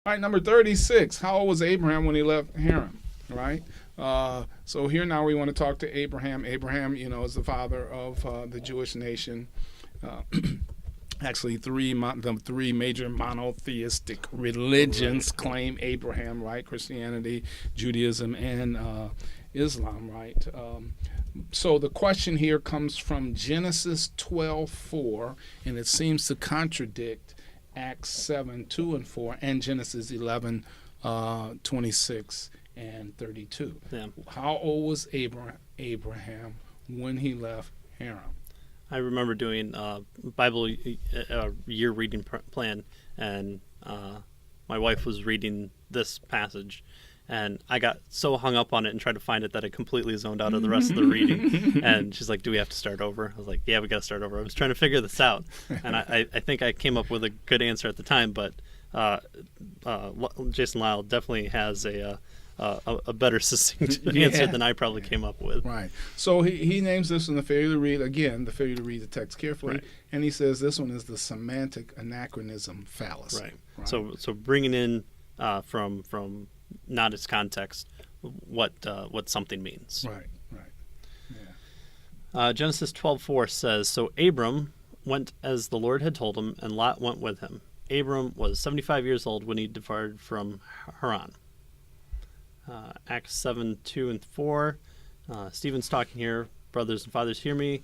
All right, number 36. How old was Abraham when he left Haran? Right? So here now we want to talk to Abraham. Abraham, is the father of the Jewish nation. Actually, the three major monotheistic religions claim Abraham, right? Christianity, Judaism, and Islam, right? So the question here comes from Genesis 12:4, and it seems to contradict Acts 7:2 and 4, and Genesis 11:26 and 32. Yeah. How old was Abraham when he left Haran? I remember doing a Bible year reading plan, and my wife was reading this passage, and I got so hung up on it and tried to find it that I completely zoned out of the rest of the reading. And she's like, "Do we have to start over?" I was like, "Yeah, we got to start over." I was trying to figure this out, and I think I came up with a good answer at the time, but Jason Lyle definitely has a better succinct answer than I probably came up with. Right. So he names this one the failure to read, again, the failure to read the text carefully, Right. and he says this one is the semantic anachronism fallacy. Right. So bringing in from not its context what something means. Right. Yeah. Genesis 12:4 says, "So Abram went as the Lord had told him, and Lot went with him. Abram was 75 years old when he departed from Haran." Acts 7:2 and 4. Stephen's talking here. "Brothers and fathers, hear me.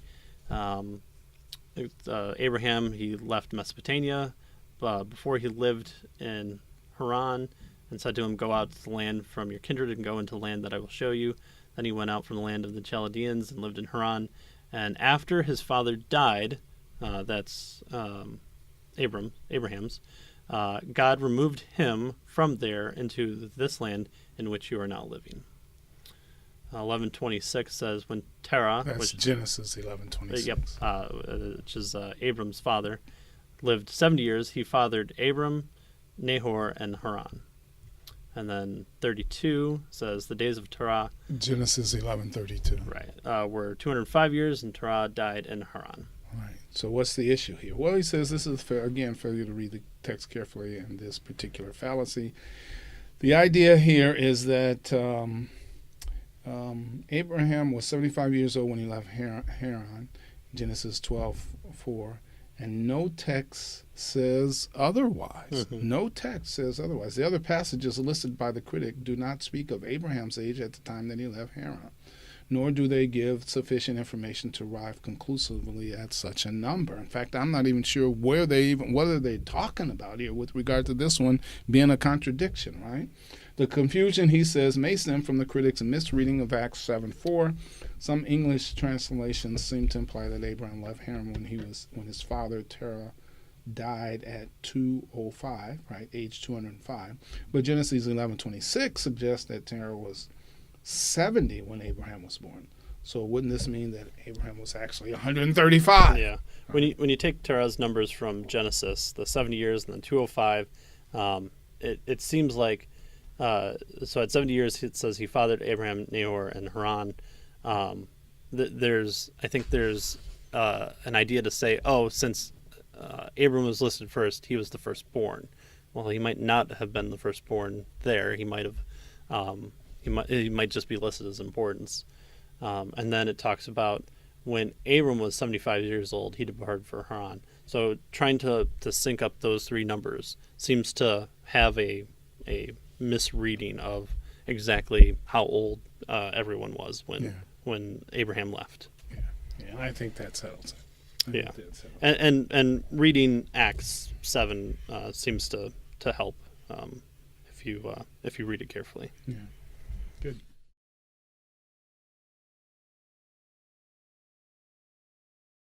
Abraham, he left Mesopotamia before he lived in Haran, and said to him, 'Go out to the land from your kindred and go into the land that I will show you.' Then he went out from the land of the Chaldeans and lived in Haran. And after his father died," that's Abraham's, "God removed him from there into this land in which you are now living." 11:26 says, "When Terah," That's Genesis 11:26. which is Abram's father, "lived 70 years, he fathered Abram, Nahor, and Haran." And then 32 says, "The days of Terah," Genesis 11:32. right, "were 205 years, and Terah died in Haran." Right. So what's the issue here? Well, he says this is, again, failure to read the text carefully and this particular fallacy. The idea here is that Abraham was 75 years old when he left Haran, Genesis 12:4, and no text says otherwise. Mm-hmm. No text says otherwise. The other passages listed by the critic do not speak of Abraham's age at the time that he left Haran, nor do they give sufficient information to arrive conclusively at such a number. In fact, I'm not even sure what are they talking about here with regard to this one being a contradiction, right? The confusion, he says, may stem from the critic's misreading of Acts 7:4. Some English translations seem to imply that Abraham left Haran when his father Terah died at 205, right, age 205. But Genesis 11:26 suggests that Terah was 70 when Abraham was born. So wouldn't this mean that Abraham was actually 135? Yeah. Right. When you take Terah's numbers from Genesis, the 70 years and then 205, it seems like so at 70 years it says he fathered Abraham, Nahor, and Haran. There's an idea to say, since Abram was listed first, he was the firstborn. Well, he might not have been the firstborn there. He might have. He might just be listed as importance. And then it talks about when Abram was 75 years old, he departed for Haran. So trying to sync up those three numbers seems to have a misreading of exactly how old everyone was when Abraham left. Yeah, I think that settles it. Yeah, and reading Acts 7 seems to help if you read it carefully. Yeah, good.